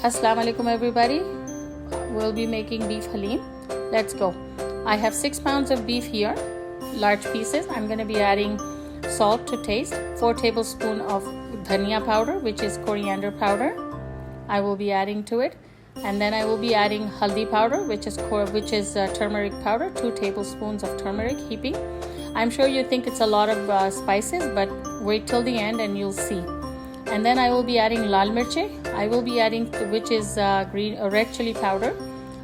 Assalamu alaikum everybody. We'll be making beef haleem. Let's go. I have 6 pounds of beef here, large pieces. I'm going to be adding salt to taste, 4 tablespoons of dhania powder, which is coriander powder. I will be adding to it, and then I will be adding haldi powder, which is turmeric powder, 2 tablespoons of turmeric heaping. I'm sure you think it's a lot of spices, but wait till the end and you'll see. And then I will be adding lal mirche. I will be adding, which is green red chili powder.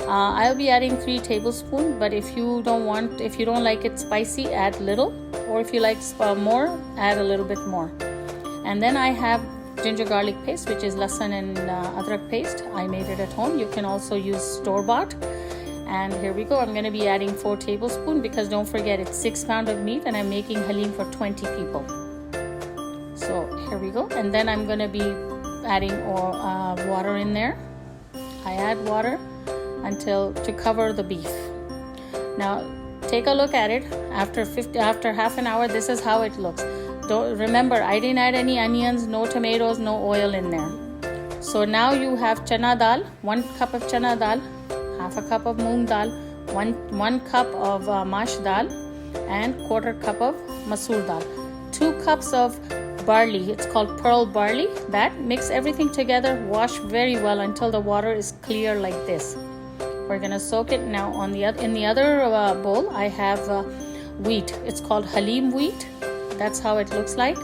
I'll be adding 3 tablespoons, but if you don't like it spicy, add little, or if you like more, add a little bit more. And then I have ginger garlic paste, which is lasan and adrak paste. I made it at home. You can also use store-bought. And here we go. I'm going to be adding 4 tablespoons because don't forget it's 6 pounds of meat and I'm making haleem for 20 people. So here we go. And then I'm going to be adding water in there. I add water to cover the beef. Now take a look at it. After half an hour, this is how it looks. Remember, I didn't add any onions, no tomatoes, no oil in there. So now you have chana dal, 1 cup of chana dal, half a cup of moong dal, one cup of mash dal, and 1/4 cup of masoor dal, 2 cups of barley. It's called pearl barley. That mix everything together, wash very well until the water is clear like this. We're gonna soak it now. In the other bowl, I have wheat. It's called Haleem wheat. That's how it looks like.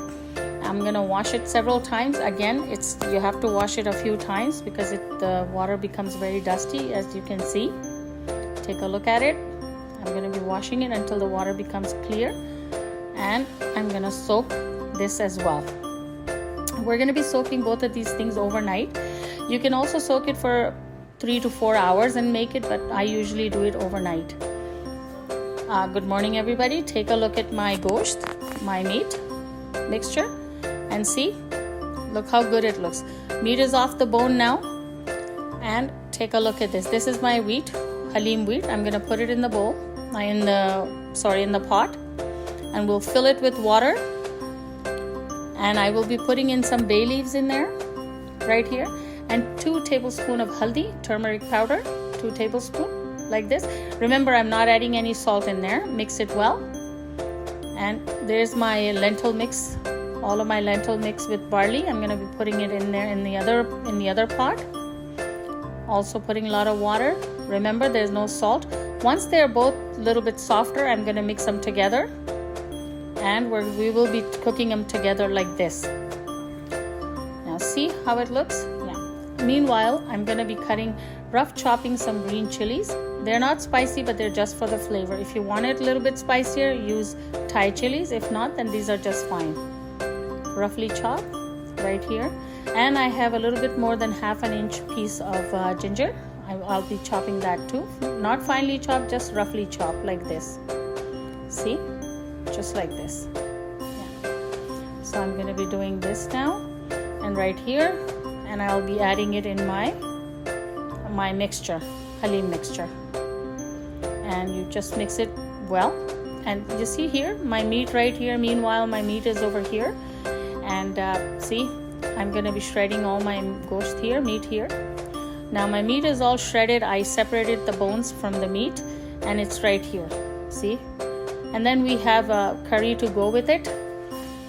I'm gonna wash it several times. Again, you have to wash it a few times because the water becomes very dusty, as you can see. Take a look at it. I'm gonna be washing it until the water becomes clear, and I'm gonna soak this as well. We're gonna be soaking both of these things overnight. You can also soak it for 3 to 4 hours and make it, but I usually do it overnight. Good morning everybody. Take a look at my gosht, my meat mixture, and see, look how good it looks. Meat is off the bone now. And take a look at this. This is my wheat, haleem wheat. I'm gonna put it in the bowl, in the pot, and we'll fill it with water. And I will be putting in some bay leaves in there, right here, and 2 tablespoons of haldi, turmeric powder, 2 tablespoons, like this. Remember, I'm not adding any salt in there. Mix it well. And there's my lentil mix, all of my lentil mix with barley. I'm going to be putting it in there in the other pot. Also putting a lot of water. Remember, there's no salt. Once they're both a little bit softer, I'm going to mix them together. And we will be cooking them together like this. Now see how it looks? Yeah. Meanwhile, I'm going to be rough chopping some green chilies. They're not spicy, but they're just for the flavor. If you want it a little bit spicier, use Thai chilies. If not, then these are just fine. Roughly chopped right here. And I have a little bit more than half an inch piece of ginger. I'll be chopping that too. Not finely chopped, just roughly chopped like this. See? Just like this. Yeah. So I'm going to be doing this now, and right here, and I'll be adding it in my mixture, haleem mixture. And you just mix it well. And you see here, my meat right here. Meanwhile, my meat is over here. And see, I'm going to be shredding all my meat here. Now my meat is all shredded. I separated the bones from the meat, and it's right here. See? And then we have a curry to go with it.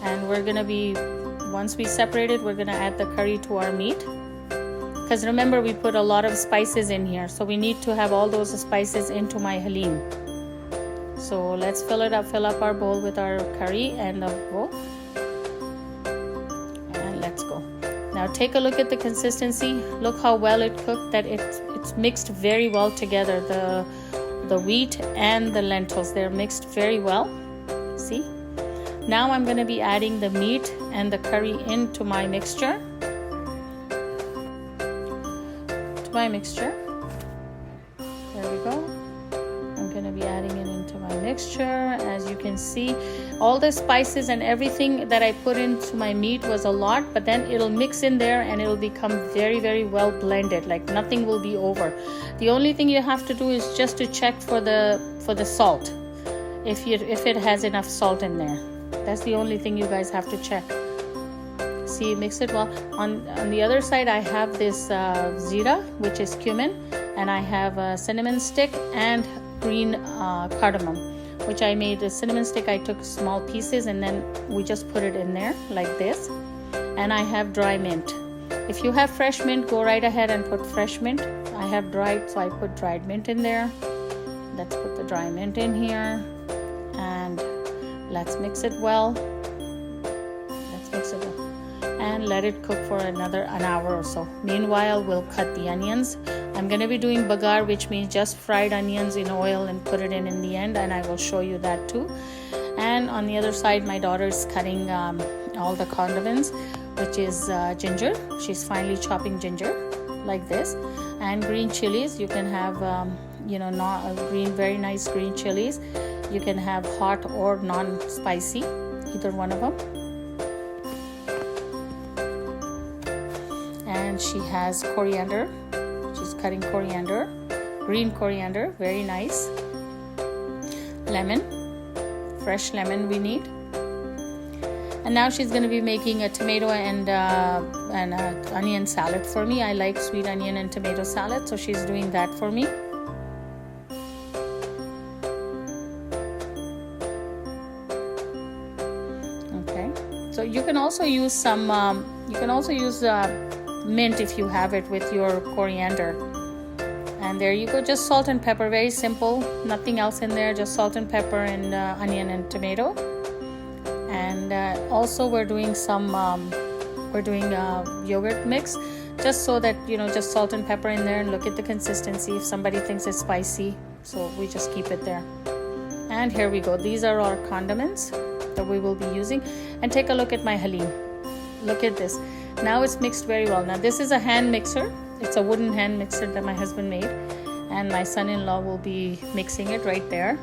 And we're going to be, once we separate it, we're going to add the curry to our meat. Because remember, we put a lot of spices in here. So we need to have all those spices into my haleem. So let's fill up our bowl with our curry and the bowl. And let's go. Now take a look at the consistency. Look how well it cooked, that it's mixed very well together. The wheat and the lentils, they're mixed very well. See? Now I'm going to be adding the meat and the curry into my mixture. There we go. I'm going to be adding it into my mixture. As you can see, all the spices and everything that I put into my meat was a lot, but then it'll mix in there and it'll become very, very well blended. Like nothing will be over. The only thing you have to do is just to check for the salt, if it has enough salt in there. That's the only thing you guys have to check. See, mix it well. On the other side, I have this zira, which is cumin, and I have a cinnamon stick and green cardamom, which I made. The cinnamon stick, I took small pieces and then we just put it in there like this. And I have dry mint. If you have fresh mint, go right ahead and put fresh mint. I have dried, so I put dried mint in there. Let's put the dry mint in here and let's mix it well. Let's mix it well and let it cook for an hour or so. Meanwhile, we'll cut the onions. I'm going to be doing bagar, which means just fried onions in oil and put it in the end, and I will show you that too. And on the other side, my daughter is cutting all the condiments, which is ginger. She's finely chopping ginger like this, and green chilies. You can have very nice green chilies. You can have hot or non-spicy, either one of them. And she has coriander. She's cutting coriander, green coriander, very nice. Lemon, fresh lemon we need. And now she's going to be making a tomato and onion salad for me. I like sweet onion and tomato salad, so she's doing that for me. Okay, so you can also use some. Mint if you have it with your coriander. And there you go, just salt and pepper, very simple, nothing else in there, just salt and pepper and onion and tomato. And also we're doing yogurt mix, just so that just salt and pepper in there, and look at the consistency. If somebody thinks it's spicy, so we just keep it there. And here we go, these are our condiments that we will be using. And take a look at my Haleem. Look at this. Now it's mixed very well. Now this is a hand mixer. It's a wooden hand mixer that my husband made, and my son-in-law will be mixing it right there.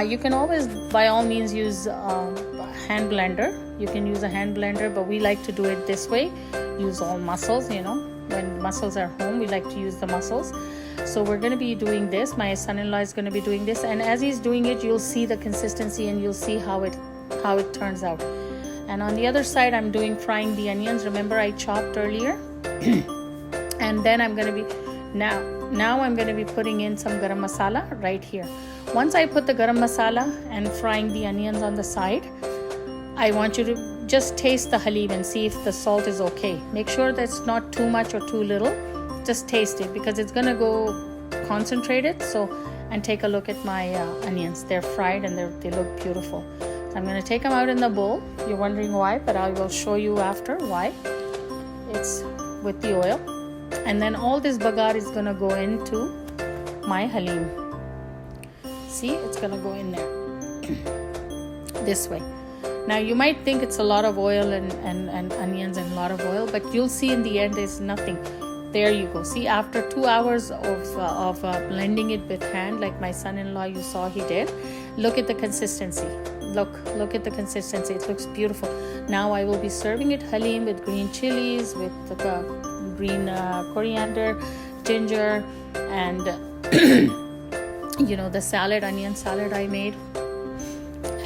You can always, by all means, use a hand blender. You can use a hand blender, but we like to do it this way. Use all muscles, when muscles are home, we like to use the muscles. So we're going to be doing this. My son-in-law is going to be doing this, and as he's doing it, you'll see the consistency and you'll see how it turns out. And on the other side, I'm frying the onions. Remember, I chopped earlier. And then I'm going to be now I'm going to be putting in some garam masala right here. Once I put the garam masala and frying the onions on the side, I want you to just taste the Haleem and see if the salt is okay. Make sure that's not too much or too little. Just taste it, because it's going to go concentrated. And take a look at my onions. They're fried and they look beautiful. I'm going to take them out in the bowl. You're wondering why, but I will show you after why. It's with the oil. And then all this bagar is going to go into my Haleem. See, it's going to go in there this way. Now you might think it's a lot of oil and onions and a lot of oil, but you'll see in the end there's nothing. There you go. See, after 2 hours of blending it with hand, like my son-in-law, you saw he did. Look at the consistency. Look at the consistency. It looks beautiful. Now I will be serving it Haleem with green chilies, with the green coriander, ginger, and the salad, onion salad I made,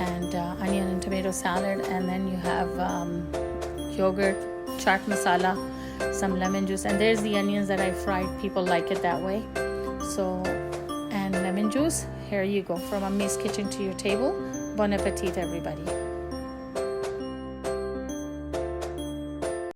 and onion and tomato salad. And then you have yogurt, chaat masala, some lemon juice, and there's the onions that I fried. People like it that way. So, and lemon juice. Here you go, from Ammi's kitchen to your table. Bon appetit, everybody.